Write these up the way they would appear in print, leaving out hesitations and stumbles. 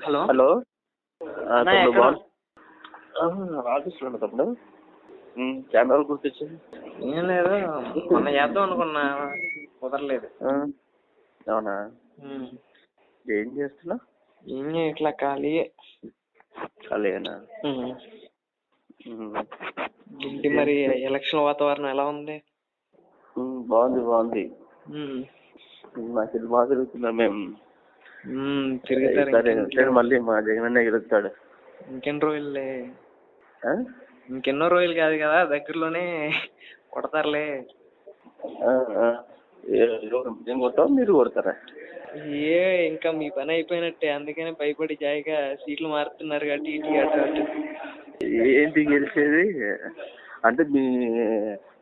Hello hello అన్నా తమ్ముడు ఎక్కడ? ఆఫీస్లో ఉన్నా తమ్ముడు. చాలా రోజులు గుర్తొచ్చింది. ఏం లేదు, మొన్న చేద్దాం అనుకున్నా, కుదరలేదు. అవునా? ఉమ్. ఏం చేస్తున్నావు? ఏం చేయట్లా, ఖాళీయే. ఖాళీయేనా? ఏంటి మరి ఎలక్షన్ వాతావరణం ఎలా ఉంది? బాగుంది బాగుంది. నాకు ఇది బాగా తిరుగుతున్నా మేము. తిరుగుతారు. మళ్ళీ మా జగనన్న గెలుస్తాడు. ఇంకెన్ని రోజులే, ఇంకెన్నో రోజులు కాదు కదా, దగ్గరలోనే కొడతారులే. నేను కొట్టావు, మీరు కొడతారా? ఏ ఇంకా మీ పని అయిపోయినట్టే, అందుకని భయపడి జాయిగా సీట్లు మారుతున్నారు కాబట్టి ఇటు అటు అటు. ఏంటి గెలిచేది? అంటే మీ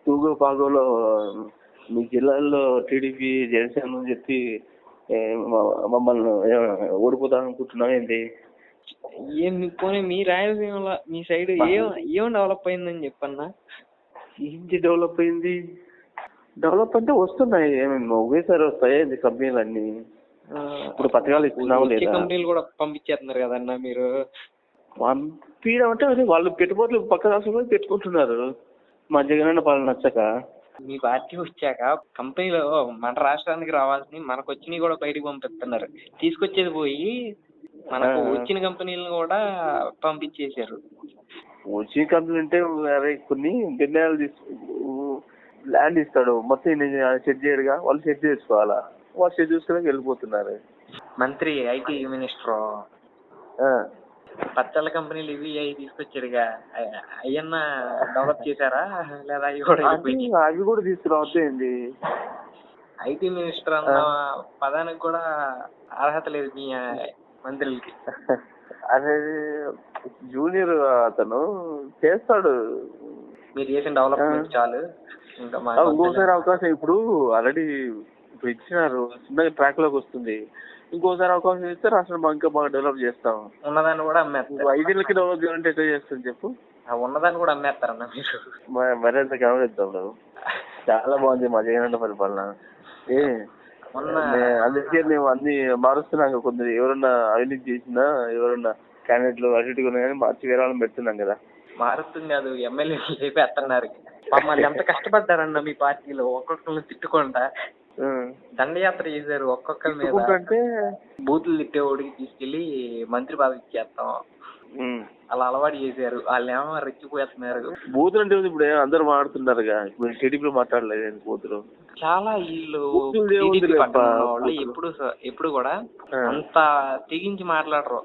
తూగో పాగోలో మీ జిల్లాల్లో టీడీపీ జనసేన అని చెప్పి మమ్మల్ని ఓడిపోతాం అనుకుంటున్నాం ఏంటి? పోనీ మీ రాయలసీమలో మీ సైడ్ ఏం డెవలప్ అయిందని చెప్పన్నా? ఏంటి డెవలప్ అయింది? డెవలప్ అంటే వస్తున్నాయి, ఏమేమి ఒకేసారి వస్తాయి కంపెనీలు అన్నీ. ఇప్పుడు పథకాలు ఇస్తున్నావు లేదా? కంపెనీలు కూడా పంపించేస్తున్నారు కదన్నా మీరు. పంపించడం అంటే అదే వాళ్ళు పెట్టుబడులు పక్క రాష్ట్రంలో పెట్టుకుంటున్నారు. మా జగనన్న పాలన నచ్చక. మీ పార్టీ వచ్చాక కంపెనీలు మన రాష్ట్రానికి రావాల్సింది మనకు వచ్చినవి కూడా బయటకు పంపిస్తున్నారు. తీసుకొచ్చేది పోయి మనకు వచ్చిన కంపెనీలను కూడా పంపించేశారు. వచ్చిన కంపెనీ అంటే కొన్ని నిర్ణయాలు ల్యాండ్ ఇస్తాడు, మొత్తం సెట్ చేయడుగా, వాళ్ళు సెట్ చేసుకోవాలా, వాళ్ళు సెట్ చేసుకుని వెళ్ళిపోతున్నారు. మంత్రి ఐటీ మినిస్టర్ పచ్చళ్ళ కంపెనీలు ఇవి అవి తీసుకొచ్చారుగా, అవన్నా డెవలప్ చేశారా లేదా? అవి కూడా తీసుకురావద్దేంది? ఐటీ మినిస్టర్ అన్న పదానికి కూడా అర్హత లేదు మీ మంత్రులకి. అదే జూనియర్ అతను చేస్తాడు. మీరు చేసిన డెవలప్మెంట్ చాలు. ఇంకా ఇంకోసారి అవకాశం ఇప్పుడు ఆల్రెడీ ఇప్పుడు ఇచ్చినారు, చిన్నగా ట్రాక్ లోకి వస్తుంది. ఇంకోసారి అవకాశం ఇస్తే రాష్ట్రం ఇంకా బాగా డెవలప్ చేస్తాం. ఉన్నదాన్ని కూడా అమ్మేస్తారు. 5 ఏళ్ళకి డెవలప్ చేయాలంటే ఎట్లా చేస్తాను చెప్పు? ఉన్నదాన్ని కూడా అమ్మేస్తారన్న మీరు. మరి అంత గమనిద్దాం. చాలా బాగుంది మా జగనన్న పరిపాలన. అందుకే మేము అన్ని మారుస్తున్నాం. కొందరు ఎవరన్నా అవినీతి చేసినా, ఎవరన్నా క్యాండిడేట్లు అటు ఇటుగా కానీ మార్చి వేరే వాళ్ళని పెడుతున్నాం కదా. మారుతుంది కాదు, ఎమ్మెల్యే చేపేస్తున్నారు. మమ్మల్ని ఎంత కష్టపడ్డారన్న మీ పార్టీలో, ఒక్కొక్కరిని తిట్టుకుంటా దండయాత్ర చేశారు. ఒక్కొక్కరి మీద అంటే బూతులు తిట్టేవాడికి తీసుకెళ్లి మంత్రి పదవి ఇచ్చేస్తాం, అలా అలవాటు చేశారు. వాళ్ళు ఏమో రెచ్చిపోతున్నారు. బూతులు అంటే ఇప్పుడు అందరూ మాట్లాడుతున్నారుగా, ఇప్పుడు టీడీపీలో మాట్లాడలేదు బూతులు. చాలా వీళ్ళు ఎప్పుడు కూడా అంత తెగించి మాట్లాడరు.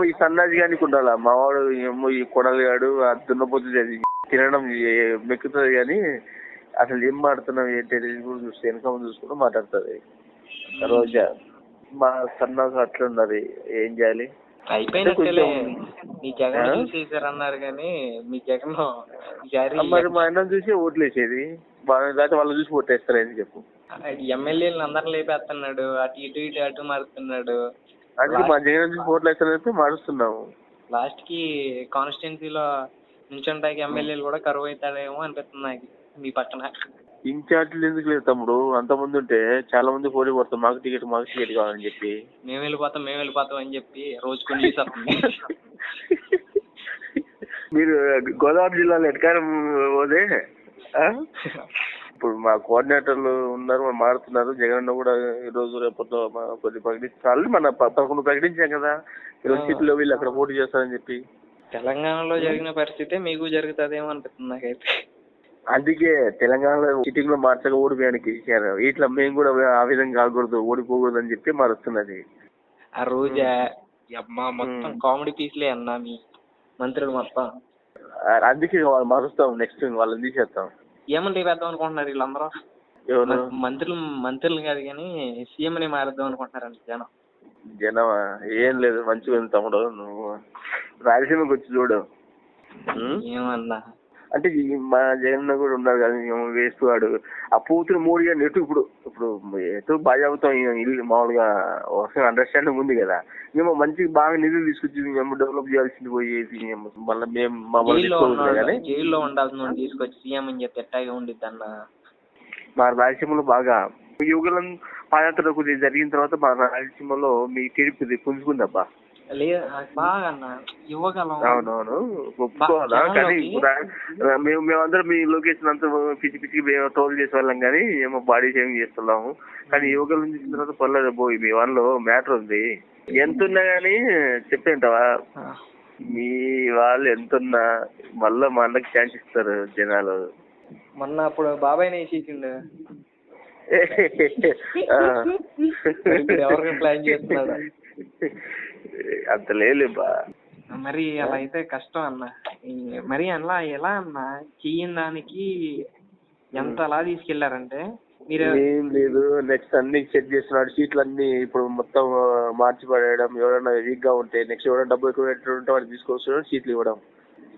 ఈ సన్నాజి గానికి ఉండాలా, మావాడు ఏమో ఈ కొడలు గాడు దున్నపోతు తినడం మెక్కుతుంది కానీ అసలు ఏం మాట్లాడుతున్నావు ఏంటి కూడా చూస్తే వెనక చూసుకుంటూ మాట్లాడుతుంది. రోజా మా సన్నాసు అట్లా ఉన్నది, ఏం చేయాలి? అయిపోయినట్టే. మీ జగన్ చూసేసారన్నారు కానీ మీ జగన్ మరి మా అన్నం చూసి ఓట్లు వేసేది, లేకపోతే వాళ్ళు చూసి ఓటేస్తారు అని చెప్పు. ఎమ్మెల్యేలను అందరిని లేపేస్తున్నాడు, అటు ఇటు ఇటు అటు మారుతున్నాడు. అంటే మా జగన్ చూసి ఓట్లు వేస్తారంటే మారుస్తున్నాము. లాస్ట్ కి కాన్స్టిట్యున్సీలో నుంచుంటాకి ఎమ్మెల్యేలు కూడా కరువు అవుతాడేమో అనిపిస్తుంది నాకు మీ పక్కన. ఇన్ఛార్జీలు ఎందుకు లేదు తమ్ముడు? అంతమంది ఉంటే చాలా మంది పోటీ పడతాం, మాకు టికెట్ కావాలని చెప్పి. మేము వెళ్ళిపోతాం అని చెప్పి రోజుకొని మీరు గోదావరి జిల్లాలో ఎటకారం పోతే ఇప్పుడు మా కోఆర్డినేటర్లు ఉన్నారు, మారుతున్నారు. జగన్ కూడా ఈ రోజు రేపట్లో కొద్ది ప్రకటించాలి. మన 11 ప్రకటించాం కదా, 20 సీట్లు వీళ్ళు అక్కడ పోటీ చేస్తారని చెప్పి. తెలంగాణలో జరిగిన పరిస్థితే మీకు జరుగుతుందేమో అనిపిస్తుంది నాకైతే. అందుకే తెలంగాణలో సిటీలో మార్చగా ఓడిపోయానికి ఇచ్చారు. ఇట్లా మేము కూడా ఆ విధంగా కాకూడదు, ఓడిపోకూడదు అని చెప్పి మారుస్తున్నది. ఆ రోజా మొత్తం కామెడీ పీస్లే అన్నా మీ మంత్రులు మొత్తం. అందుకే వాళ్ళు మారుస్తాం, నెక్స్ట్ వాళ్ళని తీసేస్తాం. ఏమని వేద్దాం అనుకుంటున్నారు వీళ్ళందరూ? మంత్రులు కాదు కానీ సీఎంని మారేద్దాం అనుకుంటున్నారండి జనం. ఏం లేదు, మంచిగా ఉంది తమ్ముడు. నువ్వు రాయలసీమకి వచ్చి చూడు. ఏమన్నా అంటే మా జగన్ కూడా ఉన్నారు కానీ వేస్ట్ వాడు. ఆ పూతులు 3 ఏళ్ళు ఇప్పుడు ఎటు బాగా అవుతాం. ఇల్లు మామూలుగా అండర్స్టాండింగ్ ఉంది కదా, మేము మంచిగా బాగా నిధులు తీసుకొచ్చి మేము డెవలప్ చేయాల్సింది పోయేసి మళ్ళీ మేము జైల్లో ఉండాల్సిన తీసుకొచ్చి సీఎం అని చెప్పి ఎట్టాగే ఉండిద్ది అన్న. మా రాయలసీమలో బాగా పాదయాత్ర కొద్దిగా జరిగిన తర్వాత మా రాయలసీమలో మీ టీడీపీ పుంజుకుందబ్బా. లేదు బాగా అన్న ఇవ్వగలం. అవునవును ఒప్పుకోవాలా, కానీ మేమందరం మీ లొకేషన్ అంతా పిచ్చి పిచ్చికి ట్రోల్ చేసే వాళ్ళం, కానీ ఏమో బాడీ షేమింగ్ చేస్తున్నాము. కానీ యువకుల నుంచి ఇచ్చిన తర్వాత పర్లేదు పోయి మీ వాళ్ళలో మ్యాటర్ ఉంది. ఎంతున్నా కానీ చెప్పేంటావా, మీ వాళ్ళు ఎంతున్నా మళ్ళా మా అన్నకి ఛాన్స్ ఇస్తారు జనాలు. మొన్న అప్పుడు బాబాయ్ వేసేసిండు, ఎవరికి ప్లాన్ చేస్తున్నాడు అంత లేలేబా. మరి అలా అయితే కష్టం అన్న. మరి అలా ఎలా అన్న చెయ్యని దానికి ఎంత అలా తీసుకెళ్లారంటే మీరు. ఏం లేదు, నెక్స్ట్ అన్ని చెక్ చేస్తున్నాడు, సీట్లు అన్ని ఇప్పుడు మొత్తం మార్చి పడేయడం. ఎవరైనా వీక్ గా ఉంటే నెక్స్ట్ ఎవరైనా డబ్బు ఎక్కువ ఉంటే వాడు తీసుకొస్తున్నాడు, సీట్లు ఇవ్వడం.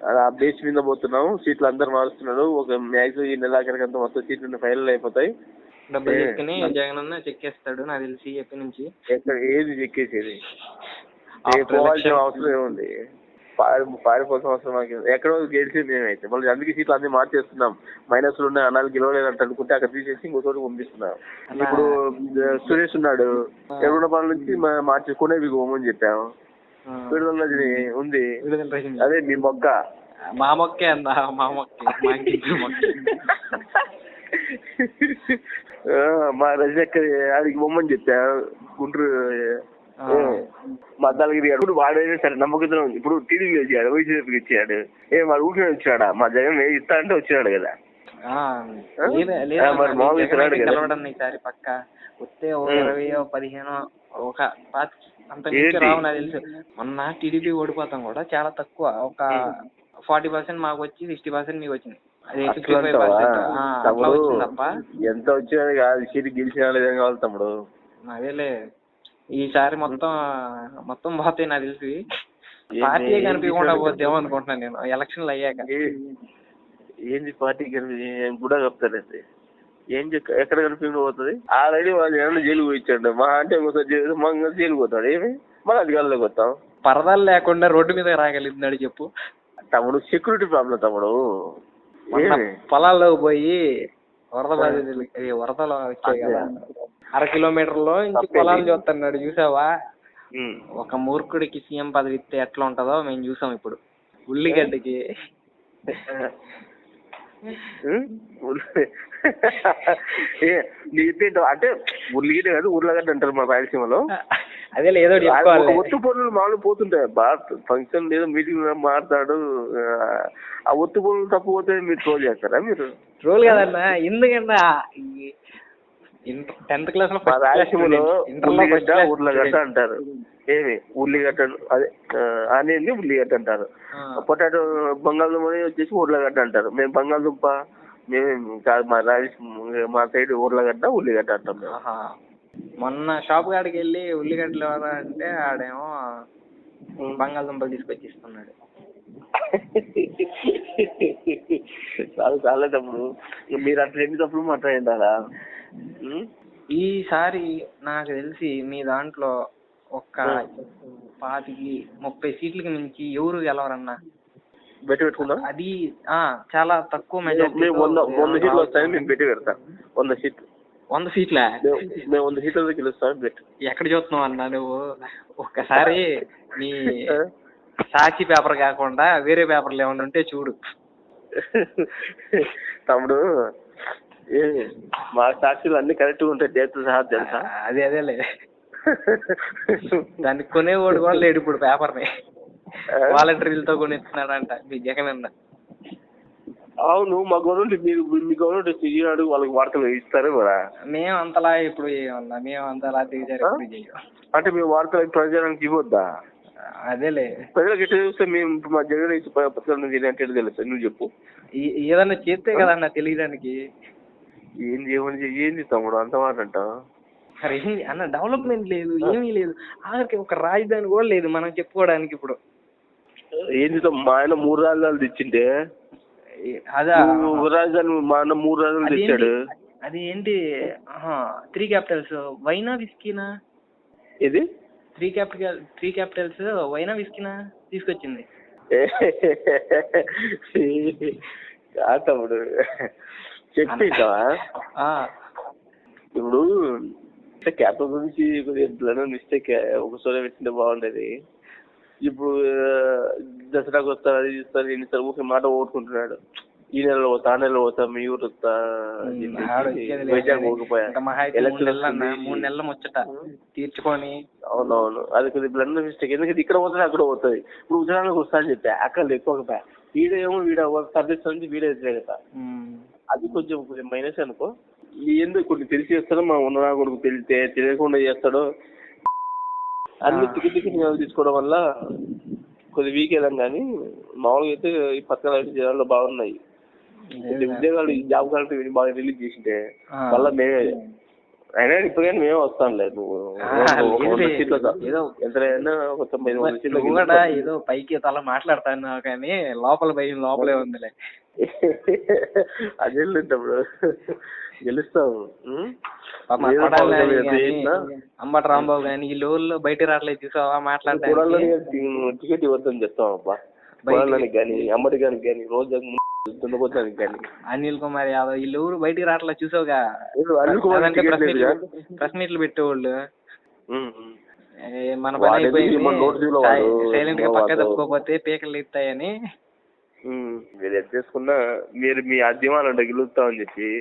అలా బేస్ మీద పోతున్నాం. సీట్లు అందరు మారుస్తున్నాడు. ఒక మ్యాక్సిమం ఈ నెలాఖరికంతా మొత్తం సీట్లు ఫైనల్ అయిపోతాయి. డబ్బులు తీసుకుని జగన్ అన్న చెక్కేస్తాడు నాకు తెలిసి ఎప్పటి నుంచి. ఎక్కడ ఏది చెక్కేసేది, పోవాల్సిన అవసరం ఏముంది, పారిపోవాల్సిన అవసరం మాకు. ఎక్కడో గెలిచింది మేమైతే మళ్ళీ అందుకే సీట్లు అన్ని మార్చేస్తున్నాం. మైనస్లు ఉన్నాయి, అన్నాలు గెలవలేదంట అనుకుంటే అక్కడ తీసేసి ఇంకో చోటు పంపిస్తున్నాం. ఇప్పుడు సురేష్ ఉన్నాడు, ఎరువులపాల నుంచి మార్చి కొనేవి పోమని చెప్పాము. విడుదల ఉంది, అదే మీ మొక్క మా మొక్కే అన్న, మా మొక్కే మా రజక్క ఆడికి బొమ్మని చెప్పా. గుంటూరు మద్దాలగిరి ఇప్పుడు వాడైనా సరే నమ్మకం. ఇప్పుడు టీడీపీ వచ్చాడు, వైసీపీకి ఇచ్చాడు, వాడు ఊరికే వచ్చాడా? మా జగన్ ఇస్తా అంటే వచ్చినాడు కదా. మరి మామూలు పక్క వస్తే 20 15 ఒక 5 అంత రావు నాకు తెలుసు. మొన్న టీడీపీ ఓడిపోతాం కూడా చాలా తక్కువ, ఒక 40% మాకు వచ్చి 60% మీకు వచ్చింది. ఎంత వచ్చినది కాదు, సీటు గెలిచిన కావాలి తమ్ముడు. అదేలే ఈసారి మొత్తం పోతాయి నాకు తెలిసి. పార్టీ కనిపించకుండా పోతేమో అనుకుంటున్నాను నేను ఎలక్షన్లు అయ్యాక. ఏంది పార్టీ కూడా చెప్తారండి, ఏం ఎక్కడ కనిపించకుండా పోతుంది? ఆల్రెడీ వాళ్ళు ఏమన్నా జైలు పోయించాడు, మా అంటే జైలు పోతాడు. ఏమి మళ్ళీ అధికారులకు వస్తాం. పరదాలు లేకుండా రోడ్డు మీద రాగలుగుతున్నాడు చెప్పు తమ్ముడు. సెక్యూరిటీ ప్రాబ్లం తమ్ముడు. పొలాల్లో పోయి వరదలు వచ్చాయి కదా, 1/2 కిలోమీటర్లో ఇంక పొలాలు చూస్తున్నాడు చూసావా? ఒక మూర్ఖుడికి సీఎం పదవి ఇస్తే ఎట్లా ఉంటుందో మేము చూసాం ఇప్పుడు. ఉల్లిగడ్డకి అంటే ఉల్లిగడ్డ కాదు ఉర్లగడ్డ అంటారు మా రాయలసీమలో. అదే ఏదో ఒత్తు పనులు మామూలు పోతుంటాయి. ఫంక్షన్ లేదా మీటింగ్ మాట్లాడు, ఆ ఒత్తు పనులు తప్పు పోతే మీరు ట్రోల్ చేస్తారా? మీరు ట్రోల్ కదన్నా, ఎందుకంటే 10th క్లాస్ లో రాయలసీమలో ఉల్లిగడ్డ ఉర్లగడ్డ అంటారు. ఏమి ఉల్లిగడ్డ అదే ఆనియన్ని ఉల్లిగడ్డ అంటారు. పొటాటో బంగాళదుంప వచ్చేసి ఉర్లగడ్డ అంటారు. మేము బంగాళదుంప మేము కాదు, మా సైడ్ ఉర్లగడ్డ ఉల్లిగడ్డ అంటాం మేము. మొన్న షాప్ కాడికి వెళ్ళి ఉల్లిగడ్డలు అంటే ఆడేమో బంగాళదుంపలు తీసుకొచ్చి ఇస్తున్నాడు. చాలా తప్పుడు. మీరు అట్లా ఎన్ని తప్పుడు మాట్లాడారా? ఈసారి నాకు తెలిసి మీ దాంట్లో ఒక 25-30 సీట్లకి మించి ఎవరు గెలవరన్నా. బెట్టి పెట్టుకుందాం. అది చాలా తక్కువ మెజారిటీ. 100 సీట్లు వస్తాయని మేము బెట్టి పెడతాం. 100 సీట్లు. 100 సీట్లా? మేము 100 సీట్లతో గెలుస్తాం. ఎక్కడ చూస్తున్నావు అన్నా నువ్వు? ఒక్కసారి నీ సాక్షి పేపర్ కాకుండా వేరే పేపర్లు ఏమన్నా ఉంటే చూడు తమ్ముడు. మా సాక్షులు అన్ని కరెక్ట్ గా ఉంటాయి, డేట్తో సహా తెలుసా? అదేలే, దాన్ని కొనేవాడు కూడా లేడు ఇప్పుడు పేపర్ని. వాలంటీర్లతో కొనిస్తున్నాడంట మీ జగన్ అన్న. అవును, మా గవర్నమెంట్ మీ గవర్నమెంట్ ఈనాడు వాళ్ళకి వార్తలు ఇస్తారు కదా. మేము అంతలా ఇప్పుడు ఏమన్నా, మేము అంతలా దిగజారు అంటే మేము వార్తలు ప్రజలకు ఇవ్వద్దా? అదేలే, ప్రజలకు ఎట్లా చూస్తే మేము మా జగన్ అంటే తెలుస్తా. నువ్వు చెప్పు, ఏదన్నా చేస్తే కదన్నా తెలియడానికి. ఏంది తమ్ముడు అంత మాట అంటావు? మరి అన్న డెవలప్మెంట్ లేదు, ఏమీ లేదు. ఆఖరికి ఒక రాజధాని కూడా లేదు మనం చెప్పుకోవడానికి. ఇప్పుడు ఏంది మా ఆయన 3 రాజధానులు తెచ్చిండే, అదా రాజధాని మా అన్న 3 రాజధానులు తెచ్చాడు. అది ఏంటి 3 క్యాపిటల్స్ వైనా విస్కీనా? ఇది 3 క్యాపిటల్స్ వైనా విస్కీనా తీసుకొచ్చింది. తమ్ముడు చెప్పేవా? ఇప్పుడు క్యాప్టెన్ గురించి కొద్దిగా మిస్టేక్ ఒక స్టోరీ పెట్టింటే బాగుండేది. ఇప్పుడు దసరాకు వస్తారు, అది ఇస్తారు, ఎన్నిసార్లు ఒక మాట ఓడుకుంటున్నాడు. ఈ నెలలో పోతా, ఆ నెలలో పోతా, మీ ఊరు వస్తా, వైజాగ్ పోకపోయా, ఎలక్షన్ 3 నెలల ముచ్చట తీర్చుకొని. అవునవును, అది కొద్దిగా బ్లండర్ మిస్టేక్. ఎందుకంటే ఇక్కడ పోతుంది అక్కడ పోతుంది. ఇప్పుడు ఉదాహరణకు వస్తా అని చెప్పా, అక్కడ ఎక్కువకపోయా, వీడేమో సర్వీస్ నుంచి వీడే కదా, అది కొంచెం మైనస్ అనుకో. ఎందుకు కొన్ని తెలిసి చేస్తాడో, మా ఉన్న కొడుకు తెలియకుండా చేస్తాడో, అన్ని టికెట్ తీసుకోవడం వల్ల కొద్దిగా వీక్ అయ్యాం. కానీ మామూలుగా అయితే ఈ పక్కన జనాల్లో బాగున్నాయి ఉద్యోగాలు, ఈ జాబ్ కార్డు బాగా రిలీజ్ చేసింటే మళ్ళీ మేమే అయినా ఇప్పుడు కానీ మేమే వస్తాం. లేదు నువ్వు ఎంతైనా ఒక 90 సీట్లు ఏదో పైకి తల మాట్లాడతాను కానీ లోపల భయం లోపలే ఉందిలే. అదే ఇప్పుడు గెలుస్తావు. అంబటి రాంబాబు కానీ ఈ లోన్లో బయట రావట్లేదు చూసావా మాట్లాడడానికి. టికెట్ ఇవ్వద్దని చెప్తాం అబ్బా, కానీ అమ్మటి గానికి కానీ రోజు దున్నపోతానికి కానీ. అనిల్ కుమార్ యాదవ్ వీళ్ళు ఊరు బయటికి రావట్లేదు చూసావుగా, ప్రెస్ మీట్లు పెట్టేవాళ్ళు. మన పని అయిపోయింది, సైలెంట్ గా పక్క తప్పుకోపోతే పీకలు ఇస్తాయని. మీరు ఎంత చేసుకున్నా మీరు మీ అధ్యమాలు గెలుస్తామని చెప్పి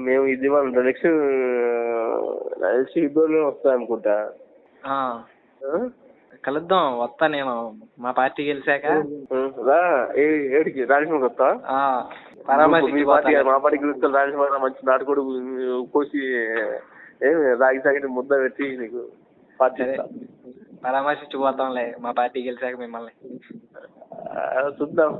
మేము ఇది నెక్స్ట్ ఇద్దరు వస్తాయి అనుకుంటా. కలుద్దాం, వస్తా నేను మా పార్టీ గెలిచాక. ఏడికి రాజమండ్రి వస్తా, మా పార్టీ గెలుస్తా. రాజమండ్రి మంచి నాటుకోడు కోసి రాగి సాగి ముద్ద పెట్టి నీకు పార్టీ పరామర్శించిపోతాంలే మా పార్టీ గెలిచాక మిమ్మల్ని. చూద్దాం.